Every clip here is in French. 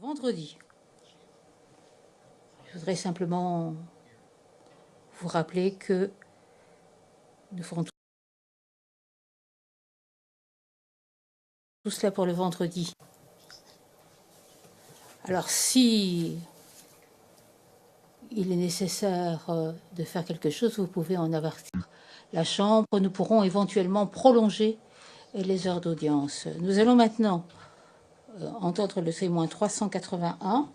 Vendredi. Je voudrais simplement vous rappeler que nous ferons tout cela pour le vendredi. Alors, si il est nécessaire de faire quelque chose, vous pouvez en avertir la Chambre. Nous pourrons éventuellement prolonger les heures d'audience. Nous allons maintenant entendre le témoin 381.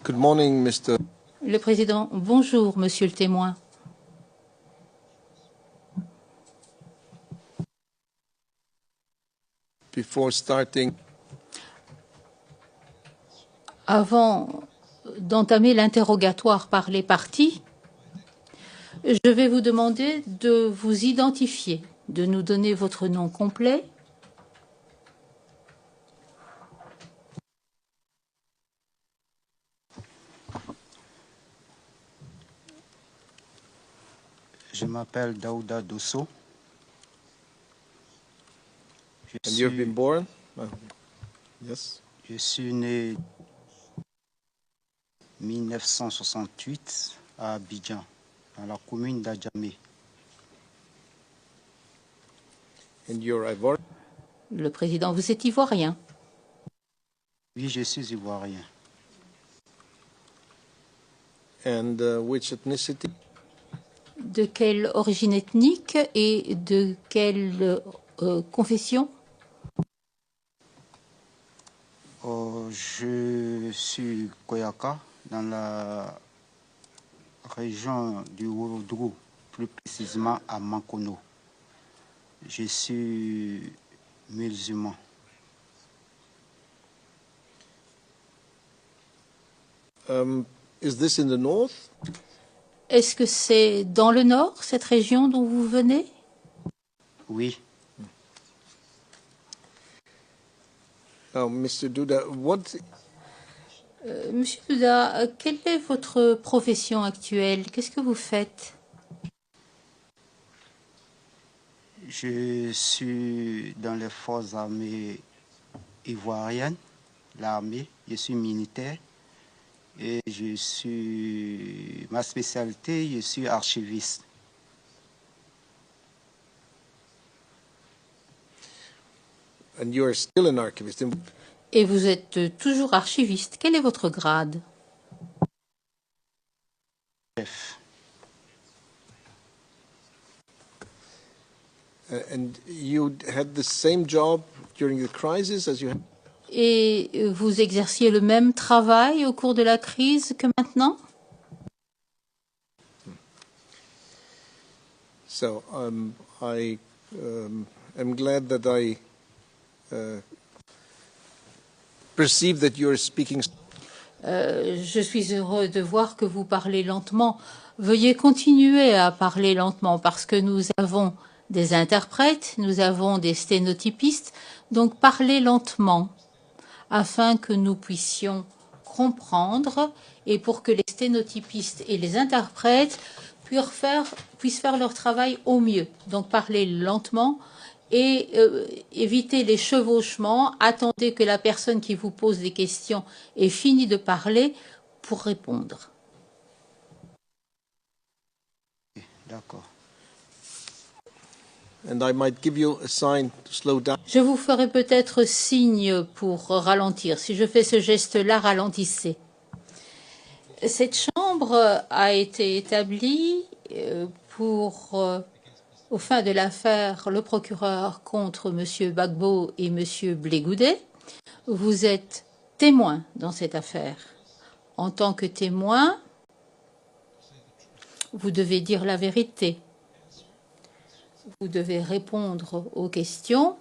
Good morning, Mr. Le président, bonjour, monsieur le témoin. Before starting, Avant d'entamer l'interrogatoire par les parties, je vais vous demander de vous identifier, de nous donner votre nom complet, Je m'appelle Daouda Dosso. and you've been born? Yes. Je suis né en 1968 à Abidjan, dans la commune d'Adjamé. And you're Ivorian? le président. Vous êtes ivoirien. Oui, je suis ivoirien. And which ethnicity? De quelle origine ethnique et de quelle confession? Je suis Koyaka, dans la région du Ouroudrou, plus précisément à Mankono. Je suis musulman. Is this in the north? Est-ce que c'est dans le nord, cette région dont vous venez? Oui. Mr. Duda, Monsieur Douda, quelle est votre profession actuelle? Qu'est-ce que vous faites? Je suis dans les forces armées ivoiriennes, l'armée. Je suis militaire et ma spécialité, je suis archiviste. And you are still an archivist. Et vous êtes toujours archiviste. Quel est votre grade? Chef. And you had the same job during the crisis as you had? Et vous exerciez le même travail au cours de la crise que maintenant? So I am glad that I perceive that you're speaking. Je suis heureux de voir que vous parlez lentement. Veuillez continuer à parler lentement parce que nous avons des interprètes, nous avons des sténotypistes, donc parlez lentement afin que nous puissions comprendre et pour que les sténotypistes et les interprètes puissent faire leur travail au mieux. Donc parler lentement et éviter les chevauchements. Attendez que la personne qui vous pose des questions ait fini de parler pour répondre. D'accord. And I might give you a sign to slow down. Je vous ferai peut-être signe pour ralentir. Si je fais ce geste-là, ralentissez. Cette chambre a été établie au fin de l'affaire, le procureur contre M. Gbagbo et M. Blé-Goudet. Vous êtes témoin dans cette affaire. En tant que témoin, vous devez dire la vérité. Vous devez répondre aux questions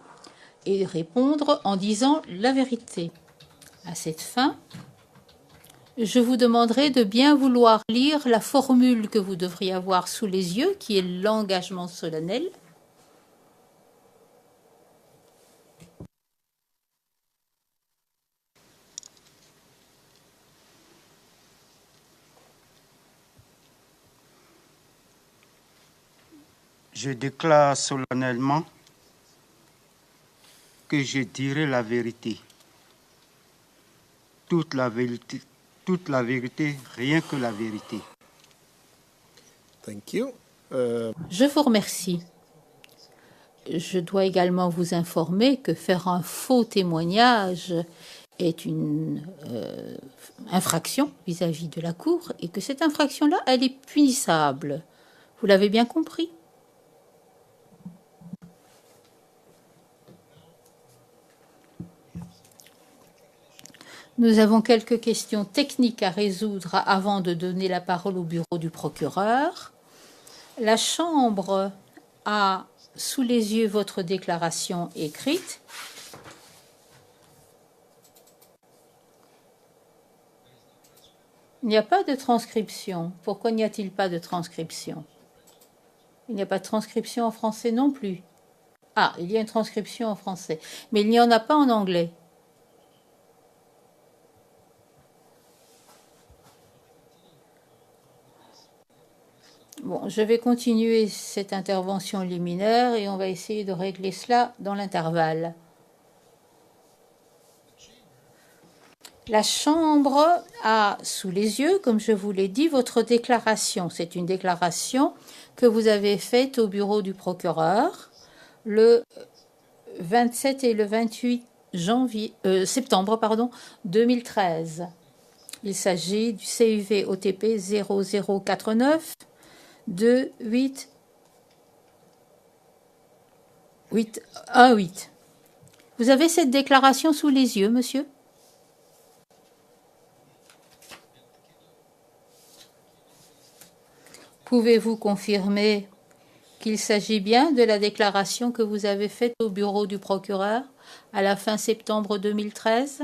et répondre en disant la vérité. À cette fin, je vous demanderai de bien vouloir lire la formule que vous devriez avoir sous les yeux, qui est l'engagement solennel. Je déclare solennellement que je dirai la vérité, toute la vérité, rien que la vérité. Thank you. Je vous remercie. Je dois également vous informer que faire un faux témoignage est une infraction vis-à-vis de la Cour et que cette infraction-là, elle est punissable. Vous l'avez bien compris? Nous avons quelques questions techniques à résoudre avant de donner la parole au bureau du procureur. La Chambre a sous les yeux votre déclaration écrite. Il n'y a pas de transcription. Pourquoi n'y a-t-il pas de transcription? Il n'y a pas de transcription en français non plus. Ah, il y a une transcription en français, mais il n'y en a pas en anglais. Bon, je vais continuer cette intervention liminaire et on va essayer de régler cela dans l'intervalle. La Chambre a sous les yeux, comme je vous l'ai dit, votre déclaration. C'est une déclaration que vous avez faite au bureau du procureur le 27 et le 28 septembre 2013. Il s'agit du CUV OTP 0049 28 818. Vous avez cette déclaration sous les yeux, monsieur? Pouvez-vous confirmer qu'il s'agit bien de la déclaration que vous avez faite au bureau du procureur à la fin septembre 2013?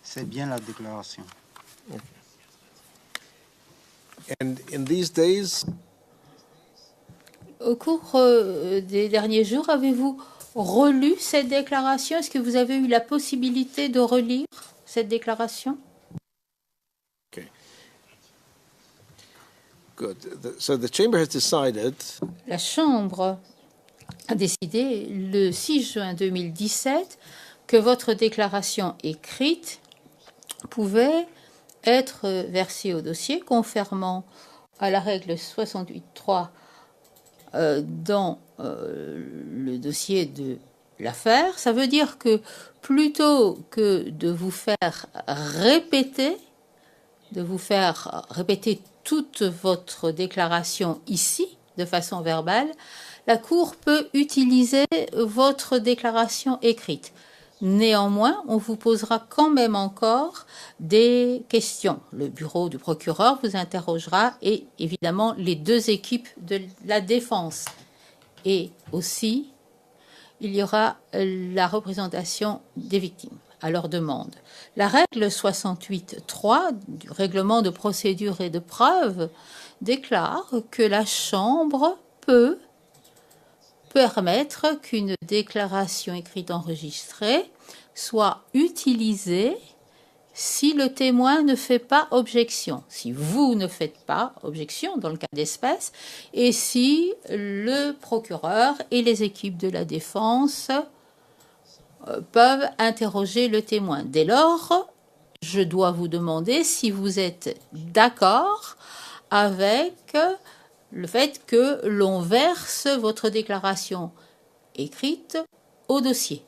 C'est bien la déclaration. And in these days, Au cours des derniers jours, avez-vous relu cette déclaration? Est-ce que vous avez eu la possibilité de relire cette déclaration? okay. Good. So the chamber has decided La Chambre a décidé le 6 juin 2017 que votre déclaration écrite pouvait être versée au dossier conformément à la règle 68.3 dans le dossier de l'affaire. Ça veut dire que plutôt que de vous faire répéter toute votre déclaration ici de façon verbale, la Cour peut utiliser votre déclaration écrite. Néanmoins, on vous posera quand même encore des questions. Le bureau du procureur vous interrogera et évidemment les deux équipes de la défense. Et aussi, il y aura la représentation des victimes à leur demande. La règle 68.3 du règlement de procédure et de preuve déclare que la Chambre peut permettre qu'une déclaration écrite enregistrée soit utilisée si le témoin ne fait pas objection, si vous ne faites pas objection dans le cas d'espèce, et si le procureur et les équipes de la défense peuvent interroger le témoin. Dès lors, je dois vous demander si vous êtes d'accord avec le fait que l'on verse votre déclaration écrite au dossier.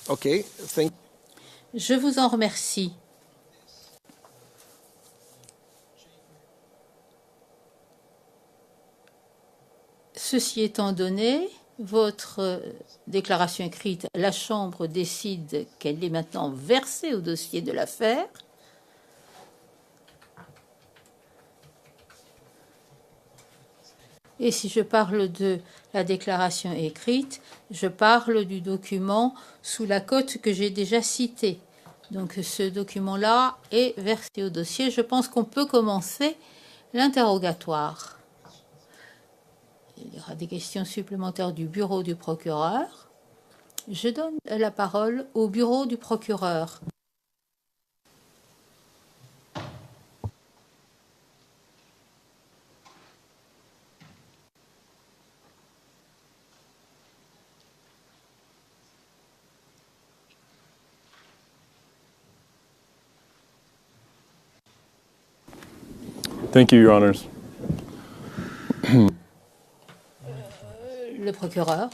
Okay, thank Je vous en remercie. Ceci étant donné, votre déclaration écrite, la Chambre décide qu'elle est maintenant versée au dossier de l'affaire. Et si je parle de la déclaration écrite, je parle du document sous la cote que j'ai déjà citée. Donc ce document-là est versé au dossier. Je pense qu'on peut commencer l'interrogatoire. Il y aura des questions supplémentaires du bureau du procureur. Je donne la parole au bureau du procureur. Thank you, Your Honors. Le procureur.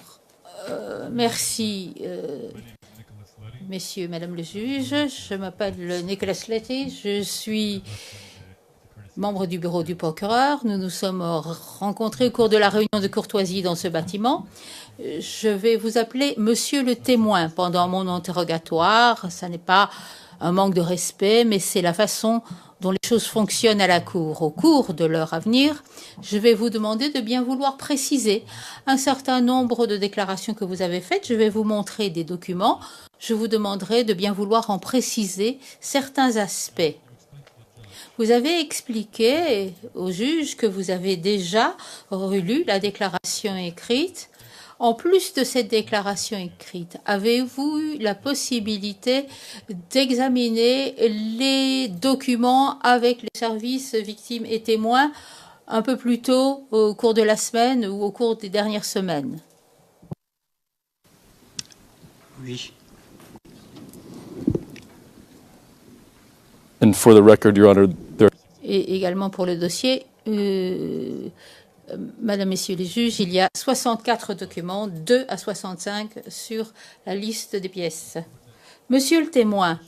Merci, messieurs, madame le juge. Je m'appelle Nicolas Sletty. Je suis membre du bureau du procureur. Nous nous sommes rencontrés au cours de la réunion de courtoisie dans ce bâtiment. Je vais vous appeler monsieur le témoin pendant mon interrogatoire. Ça n'est pas un manque de respect, mais c'est la façon dont les choses fonctionnent à la Cour. Au cours de l'heure à venir, je vais vous demander de bien vouloir préciser un certain nombre de déclarations que vous avez faites. Je vais vous montrer des documents. Je vous demanderai de bien vouloir en préciser certains aspects. Vous avez expliqué au juge que vous avez déjà relu la déclaration écrite. En plus de cette déclaration écrite, avez-vous eu la possibilité d'examiner les documents avec les services victimes et témoins un peu plus tôt au cours de la semaine ou au cours des dernières semaines? Oui. And for the record, Your Honor, there Et également pour le dossier, Madame, Messieurs les juges, il y a 64 documents, 2 à 65 sur la liste des pièces. Monsieur le témoin,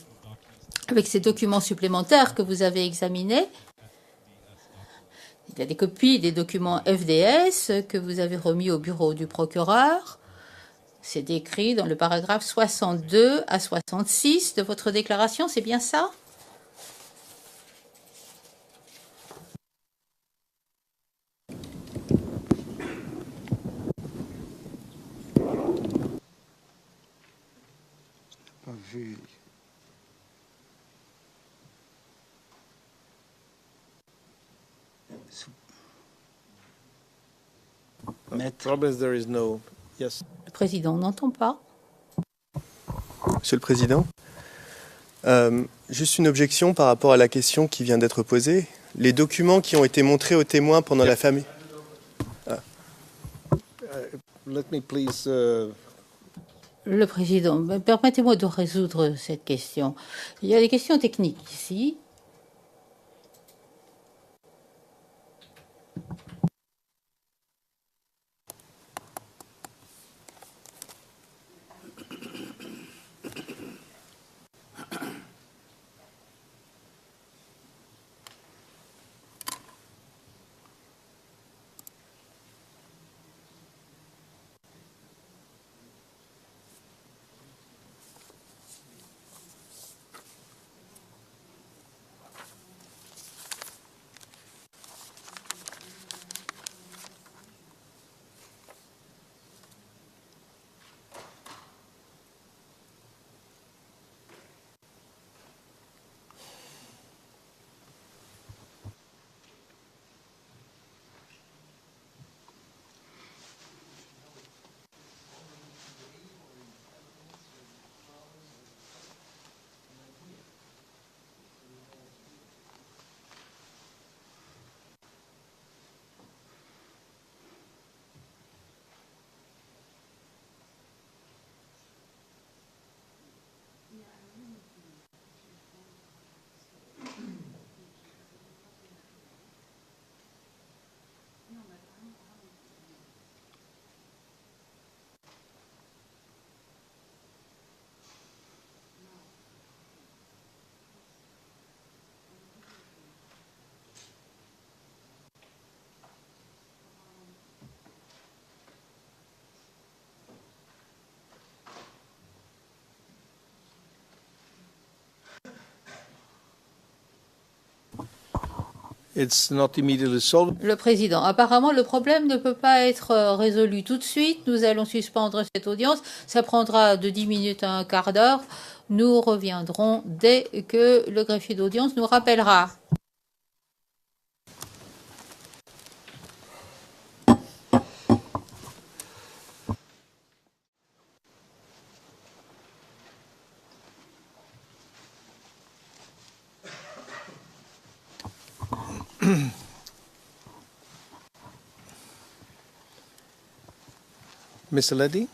avec ces documents supplémentaires que vous avez examinés, il y a des copies des documents FDS que vous avez remis au bureau du procureur. C'est décrit dans le paragraphe 62 à 66 de votre déclaration, c'est bien ça ? Pas vu. Maître. Problems, there is no. Yes. Le président n'entend pas. Monsieur le Président, juste une objection par rapport à la question qui vient d'être posée. Les documents qui ont été montrés aux témoins pendant la famille. Let me please. Le président, permettez-moi de résoudre cette question. Il y a des questions techniques ici. it's not immediately solved. Le président, apparemment, le problème ne peut pas être résolu tout de suite. Nous allons suspendre cette audience. Ça prendra de 10 minutes à un quart d'heure. Nous reviendrons dès que le greffier d'audience nous rappellera. Mr. Leddy?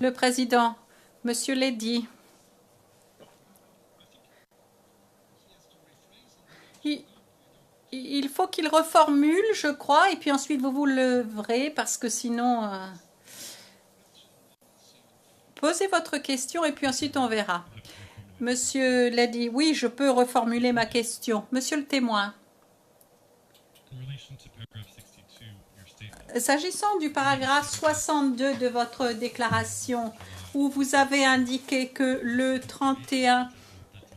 Le président, Monsieur Leddy. Il faut qu'il reformule, je crois, et puis ensuite vous vous leverez parce que sinon... Posez votre question et puis ensuite on verra. Monsieur Leddy, oui, je peux reformuler ma question. Monsieur le témoin. S'agissant du paragraphe 62 de votre déclaration, où vous avez indiqué que le 31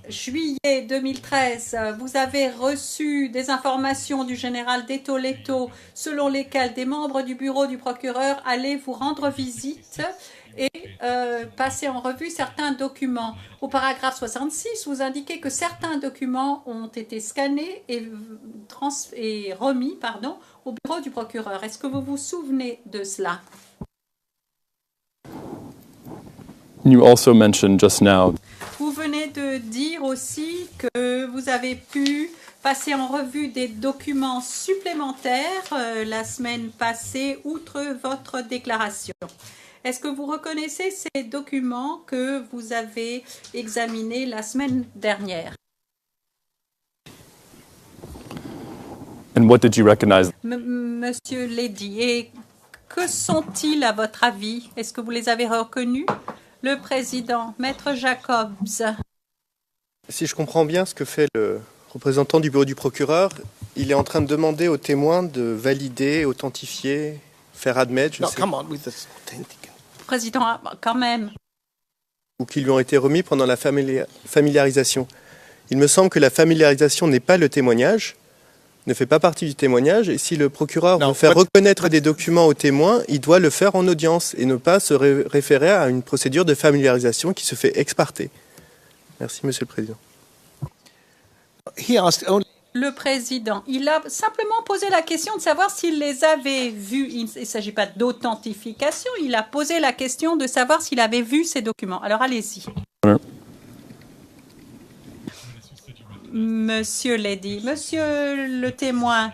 juillet 2013, vous avez reçu des informations du général Detoletto selon lesquelles des membres du bureau du procureur allaient vous rendre visite et passer en revue certains documents. Au paragraphe 66, vous indiquez que certains documents ont été scannés et remis au bureau du procureur. Est-ce que vous vous souvenez de cela? You also mentioned just now Vous venez de dire aussi que vous avez pu passer en revue des documents supplémentaires la semaine passée, outre votre déclaration. Est-ce que vous reconnaissez ces documents que vous avez examinés la semaine dernière? and what did you recognize? Monsieur Leddy, et que sont-ils à votre avis? Est-ce que vous les avez reconnus? Le président, Maître Jacobs. Si je comprends bien ce que fait le représentant du bureau du procureur, il est en train de demander aux témoins de valider, authentifier, faire admettre, No, come on with this authentic. Président, quand même. ou qui lui ont été remis pendant la familiarisation. Il me semble que la familiarisation n'est pas le témoignage, ne fait pas partie du témoignage, et si le procureur Non, veut faire but- reconnaître des documents aux témoins, il doit le faire en audience et ne pas se référer à une procédure de familiarisation qui se fait ex parte. Merci, Monsieur le Président. He asked only. Le président, il a simplement posé la question de savoir s'il les avait vus. Il ne s'agit pas d'authentification, il a posé la question de savoir s'il avait vu ces documents. Alors allez-y. Monsieur Leddy, monsieur le témoin,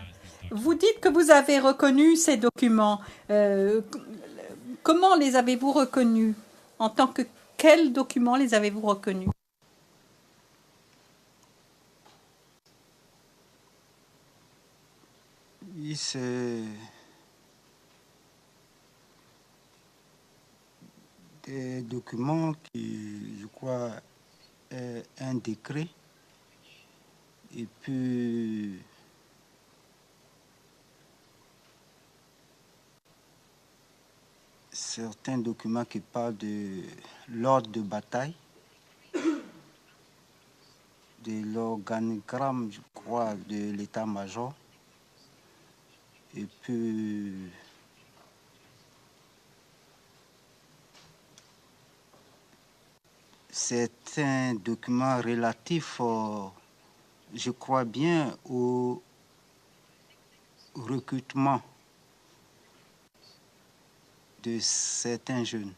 vous dites que vous avez reconnu ces documents. Comment les avez-vous reconnus? En tant que quels documents les avez-vous reconnus? Oui, c'est des documents qui, je crois, est un décret. Et puis, certains documents qui parlent de l'ordre de bataille, de l'organigramme, je crois, de l'état-major. Et puis, c'est un document relatif, je crois bien, au recrutement de certains jeunes.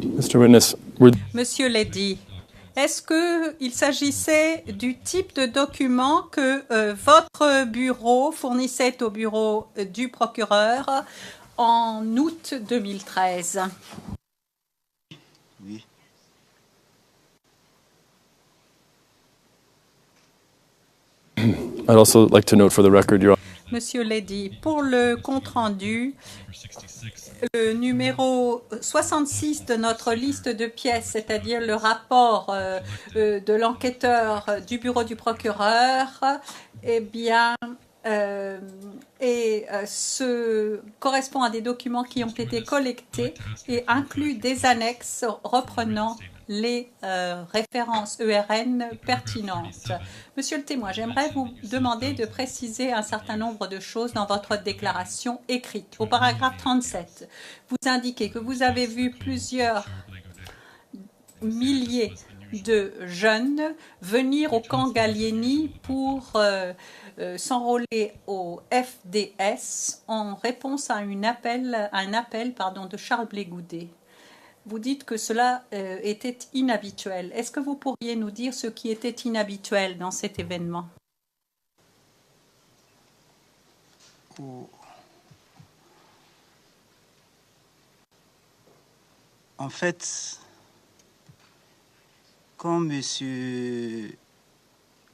Mr. Witness, Monsieur Leddy, est-ce qu'il s'agissait du type de document que votre bureau fournissait au bureau du procureur en août 2013? Oui. I'd also like to note for the record, Your Monsieur Leddy, pour le compte-rendu, le numéro 66 de notre liste de pièces, c'est-à-dire le rapport de l'enquêteur du bureau du procureur, eh bien, Ce correspond à des documents qui ont été collectés et inclut des annexes reprenant les références ERN pertinentes. Monsieur le témoin, j'aimerais vous demander de préciser un certain nombre de choses dans votre déclaration écrite. Au paragraphe 37, vous indiquez que vous avez vu plusieurs milliers de jeunes venir au camp Gallieni pour s'enrôler au FDS en réponse à un appel de Charles Blé Goudet. Vous dites que cela était inhabituel. Est-ce que vous pourriez nous dire ce qui était inhabituel dans cet événement? En fait, quand M.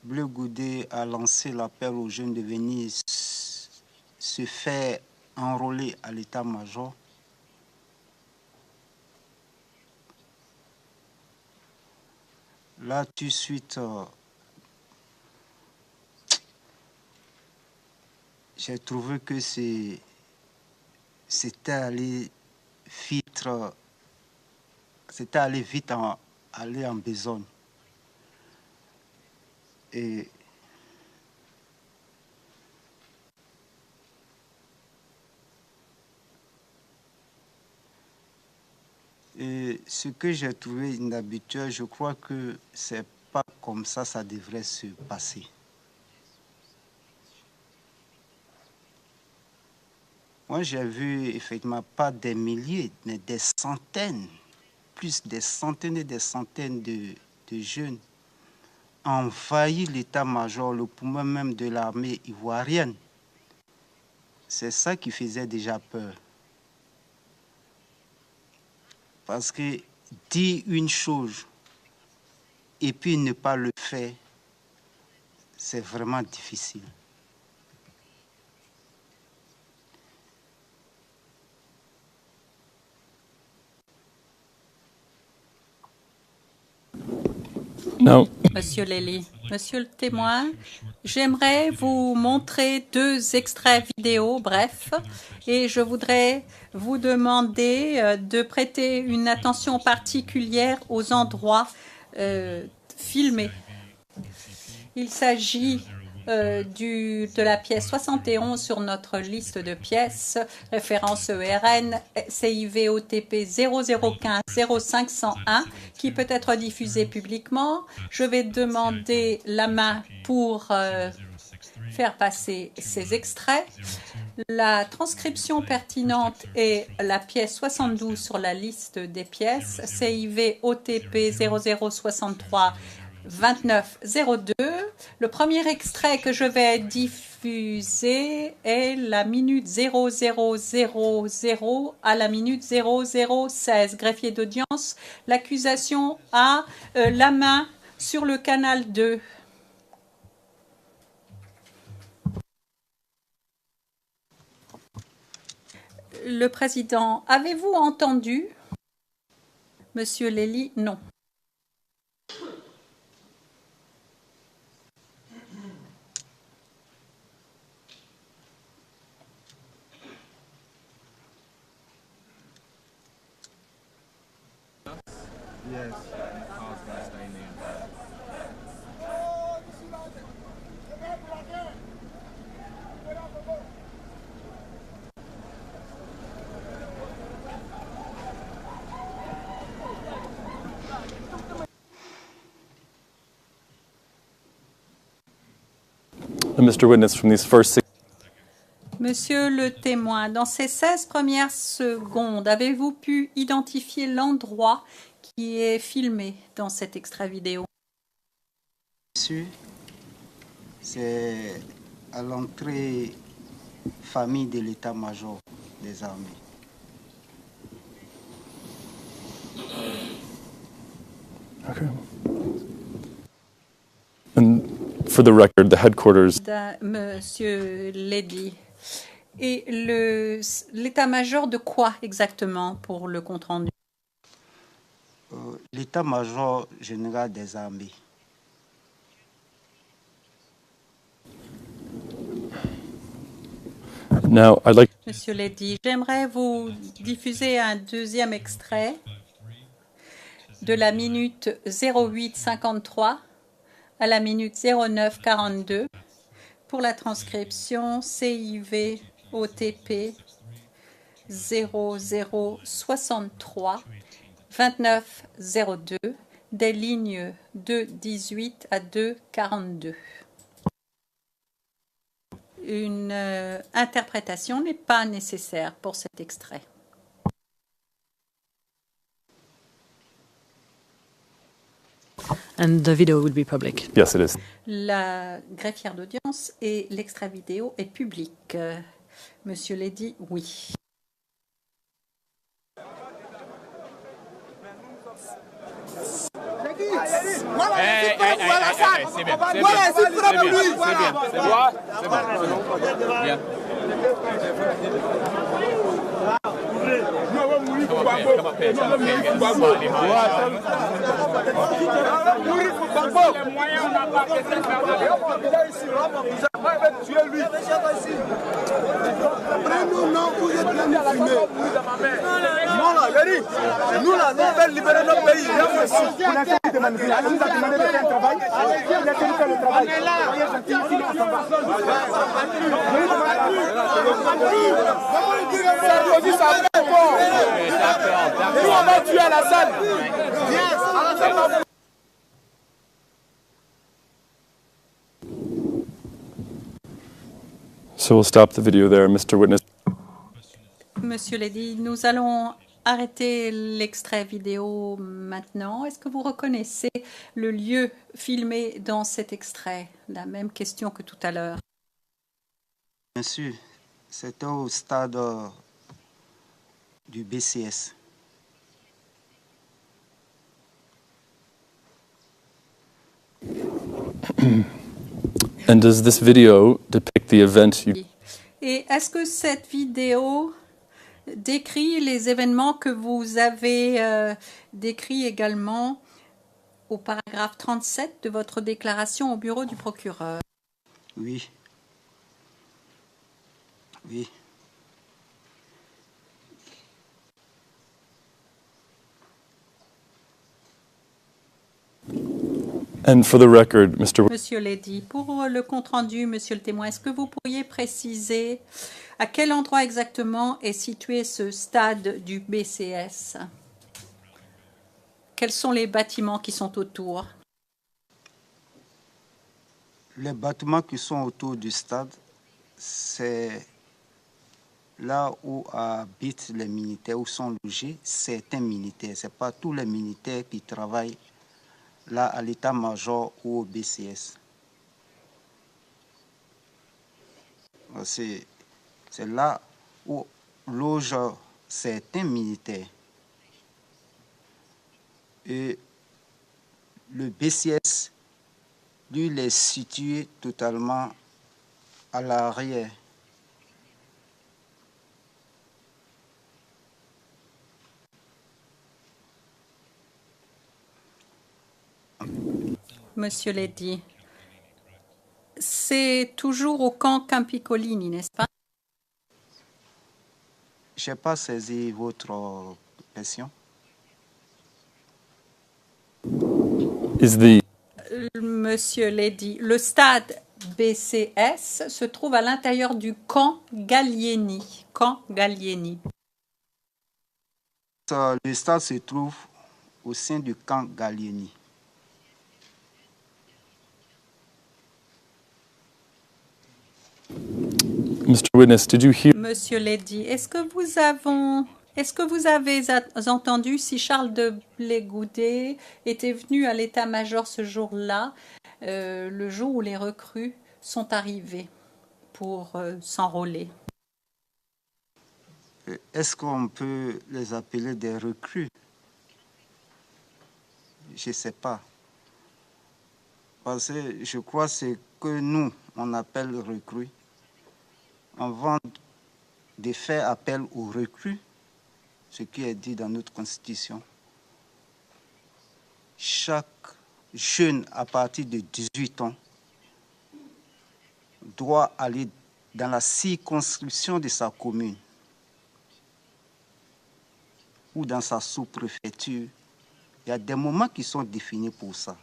Blé Goudet a lancé l'appel aux jeunes de venir se faire enrôler à l'état-major, là, tout de suite, j'ai trouvé que c'était aller vite, aller en besogne. Et ce que j'ai trouvé inhabituel, je crois que c'est pas comme ça devrait se passer. Moi, j'ai vu effectivement pas des milliers, mais des centaines, plus des centaines et des centaines de jeunes envahir l'état-major, le poumon même de l'armée ivoirienne. C'est ça qui faisait déjà peur. Parce que dire une chose et puis ne pas le faire, c'est vraiment difficile. Now, Monsieur Lely, monsieur le témoin, j'aimerais vous montrer 2 extraits vidéo brefs et je voudrais vous demander de prêter une attention particulière aux endroits filmés. Il s'agit de la pièce 71 sur notre liste de pièces, référence ERN CIVOTP 0015 0501, qui peut être diffusée publiquement. Je vais demander la main pour faire passer ces extraits. La transcription pertinente est la pièce 72 sur la liste des pièces, CIVOTP 0063 2902. Le premier extrait que je vais diffuser est la minute 0000 à la minute 0016. Greffier d'audience, l'accusation a la main sur le canal 2. Le président, avez-vous entendu? Monsieur Lely, non. Yes. Mr. Witness, from these first 6 Monsieur le témoin, dans ces 16 premières secondes, avez-vous pu identifier l'endroit qui est filmé dans cet extrait vidéo? C'est à l'entrée famille de l'état-major des armées. Okay. And for the record, the headquarters Monsieur Ledy. Et l'état-major de quoi exactement pour le compte-rendu? L'état-major général des armées. Now, I'd like Monsieur Ledy, j'aimerais vous diffuser un deuxième extrait de la minute 08:53 à la minute 09:42 pour la transcription CIV OTP 0063 2902 des lignes 2:18 à 2:42. Une interprétation n'est pas nécessaire pour cet extrait. And the video will be public. yes, it is. La greffière d'audience et l'extrait vidéo est public. Monsieur Ledy, oui. C'est bien. Nous, là, nous allons libérer notre pays. Nous, on va tuer à la salle. So we'll stop the video there, Mr. Witness. Monsieur Ledy, nous allons arrêter l'extrait vidéo maintenant. Est-ce que vous reconnaissez le lieu filmé dans cet extrait? La même question que tout à l'heure. Bien sûr, c'était au stade du BCS. And does this video depict the event you... Et est-ce que cette vidéo décrit les événements que vous avez décrits également au paragraphe 37 de votre déclaration au bureau du procureur? Oui. Oui. And for the record, Mr. Monsieur Ledy, pour le compte-rendu, monsieur le témoin, est-ce que vous pourriez préciser à quel endroit exactement est situé ce stade du BCS? Quels sont les bâtiments qui sont autour? Les bâtiments qui sont autour du stade, c'est là où habitent les militaires, où sont logés certains militaires. Ce n'est pas tous les militaires qui travaillent là à l'état-major ou au BCS. C'est là où logent certains militaires. Et le BCS, lui, il est situé totalement à l'arrière. Monsieur Ledy, c'est toujours au camp Campicolini, n'est-ce pas? Je n'ai pas saisi votre question. Monsieur Ledy, le stade BCS se trouve à l'intérieur du camp Gallieni. Camp Gallieni. Le stade se trouve au sein du camp Gallieni. Mr. Witness, did you hear... Monsieur Ledy, est-ce que vous avez entendu si Charles de Blégoudet était venu à l'état-major ce jour-là, le jour où les recrues sont arrivées pour s'enrôler? Est-ce qu'on peut les appeler des recrues? Je ne sais pas. Parce que je crois que c'est que nous, on appelle recrues. Avant de faire appel aux recrues, ce qui est dit dans notre Constitution, chaque jeune à partir de 18 ans doit aller dans la circonscription de sa commune ou dans sa sous-préfecture, il y a des moments qui sont définis pour ça.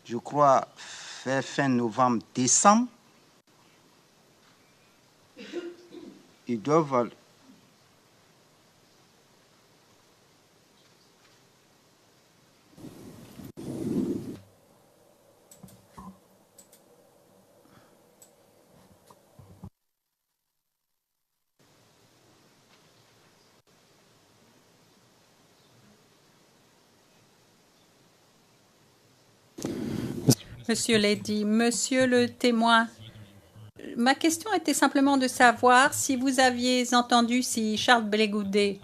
Je crois vers fin novembre, décembre, ils doivent Monsieur Lady, monsieur le témoin, ma question était simplement de savoir si vous aviez entendu si Charles Blé Goudet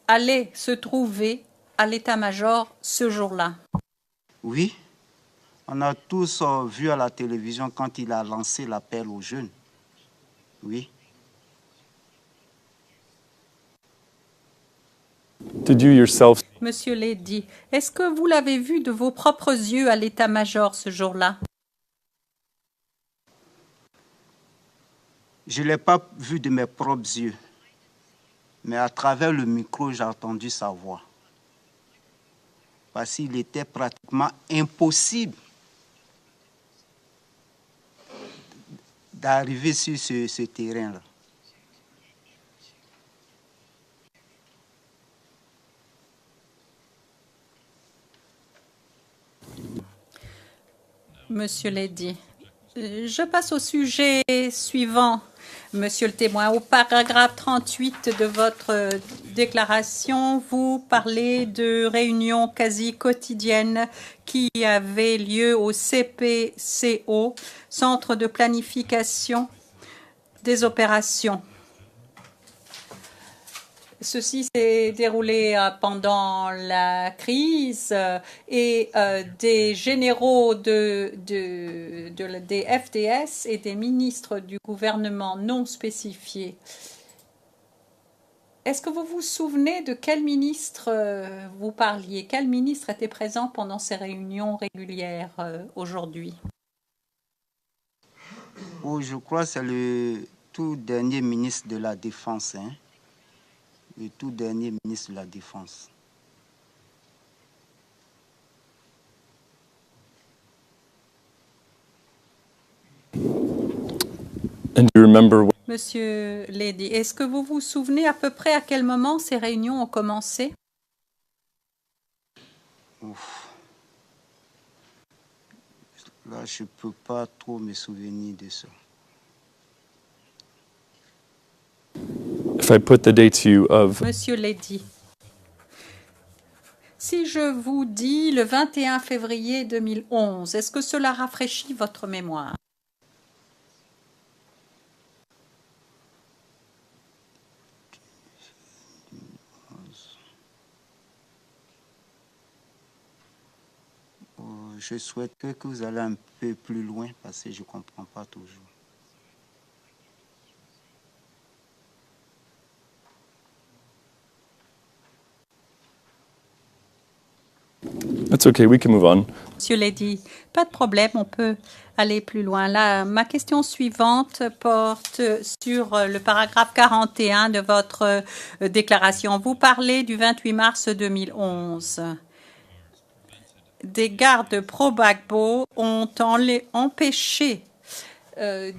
allait se trouver à l'état-major ce jour-là. Oui, on a tous vu à la télévision quand il a lancé l'appel aux jeunes. Oui. Did you yourself Monsieur Lady, est-ce que vous l'avez vu de vos propres yeux à l'état-major ce jour-là? Je ne l'ai pas vu de mes propres yeux, mais à travers le micro, j'ai entendu sa voix. Parce qu'il était pratiquement impossible d'arriver sur ce terrain-là. Monsieur Lady, je passe au sujet suivant, monsieur le témoin. Au paragraphe 38 de votre déclaration, vous parlez de réunions quasi quotidiennes qui avaient lieu au CPCO, Centre de planification des opérations. Ceci s'est déroulé pendant la crise et des généraux des FDS et des ministres du gouvernement non spécifiés. Est-ce que vous vous souvenez de quel ministre vous parliez? Quel ministre était présent pendant ces réunions régulières aujourd'hui? Oh, je crois que c'est le tout dernier ministre de la Défense, hein? Le tout dernier ministre de la Défense. and do you remember Monsieur Lady, est-ce que vous vous souvenez à peu près à quel moment ces réunions ont commencé? Ouf. Là, je ne peux pas trop me souvenir de ça. if I put the date to you of Monsieur Lady, si je vous dis le 21 février 2011, est-ce que cela rafraîchit votre mémoire? Je souhaiterais que vous allez un peu plus loin parce que je ne comprends pas toujours. That's okay, we can move on. Monsieur Lady, pas de problème, on peut aller plus loin. Là, ma question suivante porte sur le paragraphe 41 de votre déclaration. Vous parlez du 28 mars 2011. Des gardes pro-Gbagbo ont empêché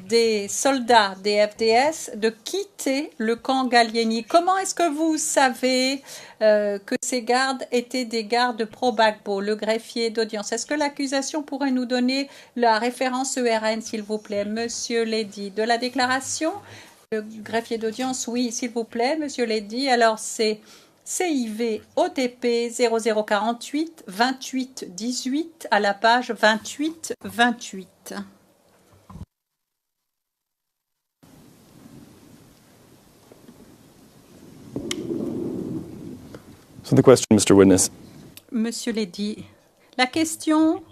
des soldats des FDS de quitter le camp Gallieni. Comment est-ce que vous savez que ces gardes étaient des gardes pro-Gbagbo, le greffier d'audience? Est-ce que l'accusation pourrait nous donner la référence ERN, s'il vous plaît, Monsieur Lady? De la déclaration, le greffier d'audience, oui, s'il vous plaît, Monsieur Lady. Alors, c'est CIV OTP 0048 28 18 à la page 28 28. So the question, Mr. Witness, Monsieur Lady, la question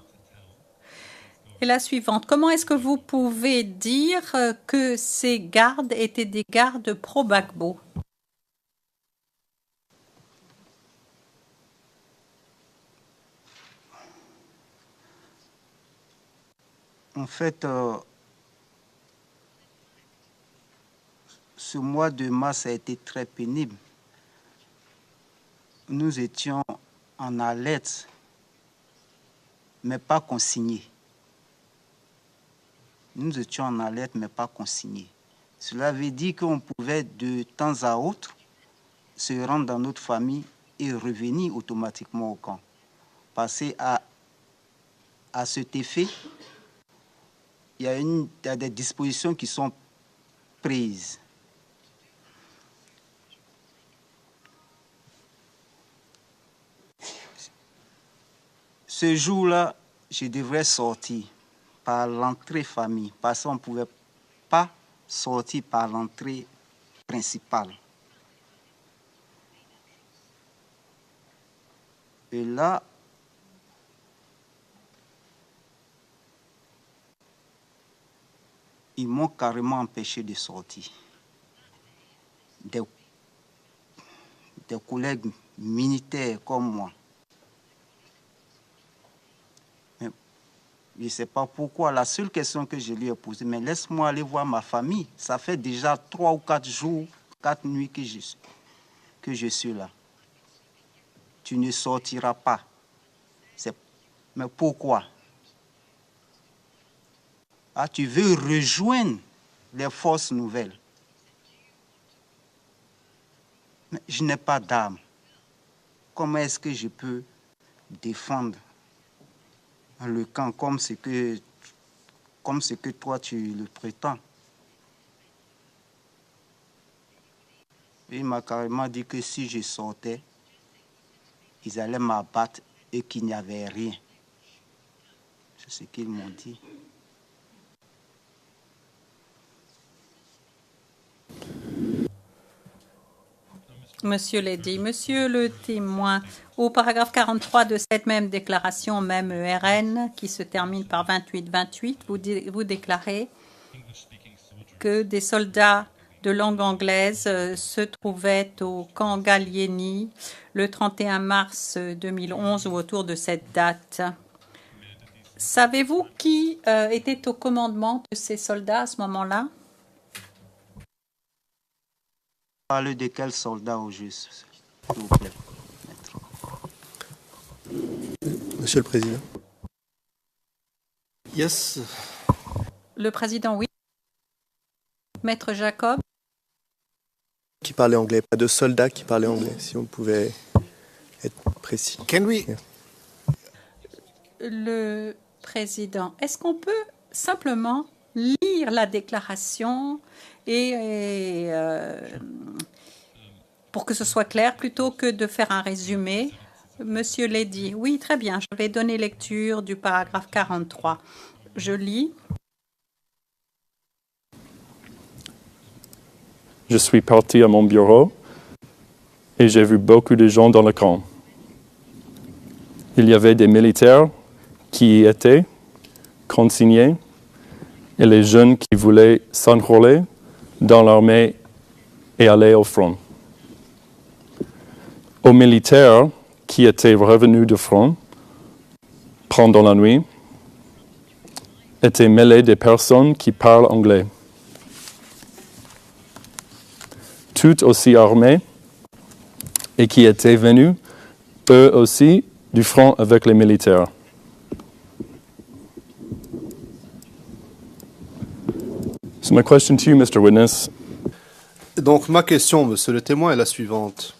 est la suivante. Comment est-ce que vous pouvez dire que ces gardes étaient des gardes pro-Gbagbo? En fait, ce mois de mars a été très pénible. Nous étions en alerte, mais pas consignés. Nous étions en alerte, mais pas consignés. Cela veut dire qu'on pouvait de temps à autre se rendre dans notre famille et revenir automatiquement au camp. Parce qu'à cet effet, il y a des dispositions qui sont prises. Ce jour-là, je devrais sortir par l'entrée famille parce qu'on ne pouvait pas sortir par l'entrée principale. Et là, ils m'ont carrément empêché de sortir. Des collègues militaires comme moi. Mais je ne sais pas pourquoi. La seule question que je lui ai posée, mais laisse-moi aller voir ma famille. Ça fait déjà 3 ou 4 jours, 4 nuits que je suis là. Tu ne sortiras pas. Mais pourquoi? Ah, tu veux rejoindre les forces nouvelles. Mais je n'ai pas d'armes. Comment est-ce que je peux défendre le camp comme ce que toi tu le prétends? Il m'a carrément dit que si je sortais, ils allaient m'abattre et qu'il n'y avait rien. C'est ce qu'ils m'ont dit. Monsieur Lady, monsieur le témoin, au paragraphe 43 de cette même déclaration, même ERN, qui se termine par 28-28, vous déclarez que des soldats de langue anglaise se trouvaient au camp Gallieni le 31 mars 2011 ou autour de cette date. Savez-vous qui était au commandement de ces soldats à ce moment-là? Parlez de quel soldat au juste, s'il vous plaît, maître. Monsieur le Président. Yes. Le président, oui. Maître Jacob. Qui parlait anglais, pas de soldats qui parlaient anglais, si on pouvait être précis. Can we? Le président, est-ce qu'on peut simplement lire la déclaration et pour que ce soit clair, plutôt que de faire un résumé? Monsieur Lady, oui, très bien. Je vais donner lecture du paragraphe 43. Je lis. Je suis parti à mon bureau et j'ai vu beaucoup de gens dans le camp. Il y avait des militaires qui y étaient consignés et les jeunes qui voulaient s'enrôler dans l'armée et aller au front. Aux militaires qui étaient revenus du front pendant la nuit étaient mêlés des personnes qui parlent anglais. Toutes aussi armées et qui étaient venus, eux aussi, du front avec les militaires. So my question to you, Mr. Witness. Donc ma question, monsieur le témoin, est la suivante.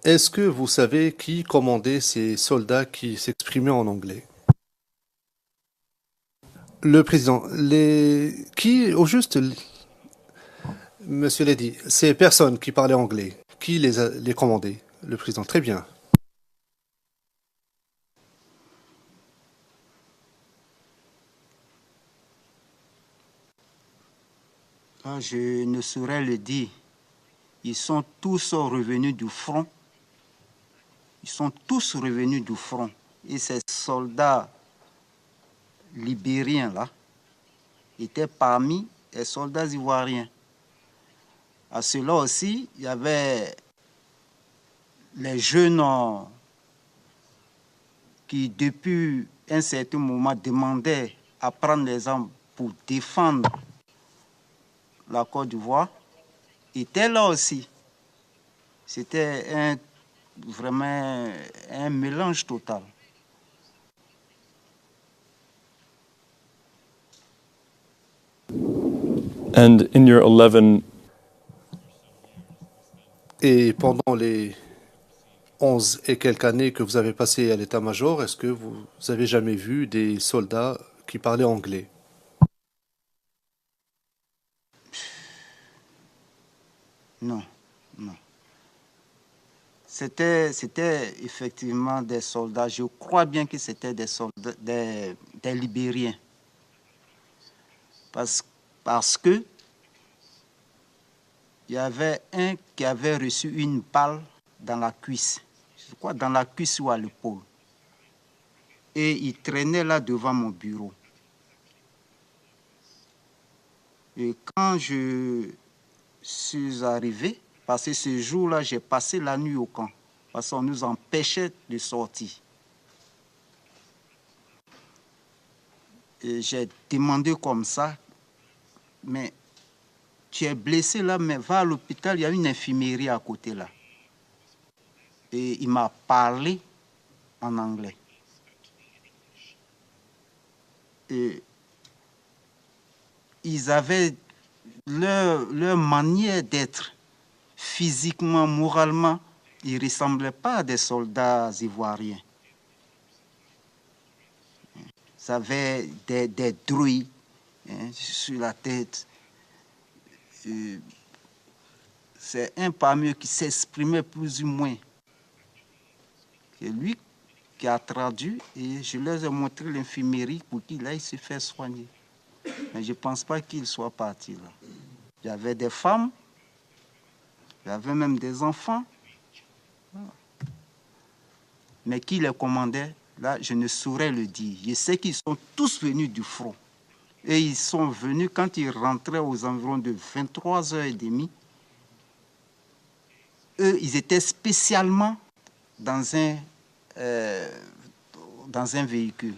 Est-ce que vous savez qui commandait ces soldats qui s'exprimaient en anglais? Le président, qui, au juste, monsieur l'a dit, ces personnes qui parlaient anglais, qui les commandait? Le président, très bien. Je ne saurais le dire. Ils sont tous revenus du front. Ils sont tous revenus du front. Et ces soldats libériens, là, étaient parmi les soldats ivoiriens. À cela aussi, il y avait les jeunes qui, depuis un certain moment, demandaient à prendre les armes pour défendre la Côte d'Ivoire étaient là aussi. C'était vraiment un mélange total. And in your 11 Et pendant les 11 et quelques années que vous avez passées à l'état-major, est-ce que vous avez jamais vu des soldats qui parlaient anglais? Non, non. C'était effectivement des soldats. Je crois bien que c'était des soldats, des Libériens. Parce que il y avait un qui avait reçu une balle dans la cuisse. Je crois dans la cuisse ou à l'épaule. Et il traînait là devant mon bureau. Et quand je suis arrivé, parce que ce jour-là, j'ai passé la nuit au camp, parce qu'on nous empêchait de sortir. Et j'ai demandé comme ça, mais tu es blessé là, mais va à l'hôpital, il y a une infirmerie à côté là. Et il m'a parlé en anglais. Et ils avaient leur manière d'être, physiquement, moralement, ils ne ressemblaient pas à des soldats ivoiriens. Ils avaient des druides sur la tête. C'est un parmi eux qui s'exprimait plus ou moins. C'est lui qui a traduit et je leur ai montré l'infirmerie pour qu'il aille se faire soigner. Mais je ne pense pas qu'il soit parti là. Il y avait des femmes, il y avait même des enfants. Mais qui les commandait, là, je ne saurais le dire. Je sais qu'ils sont tous venus du front. Et ils sont venus quand ils rentraient aux environs de 23h30. Eux, ils étaient spécialement dans un véhicule.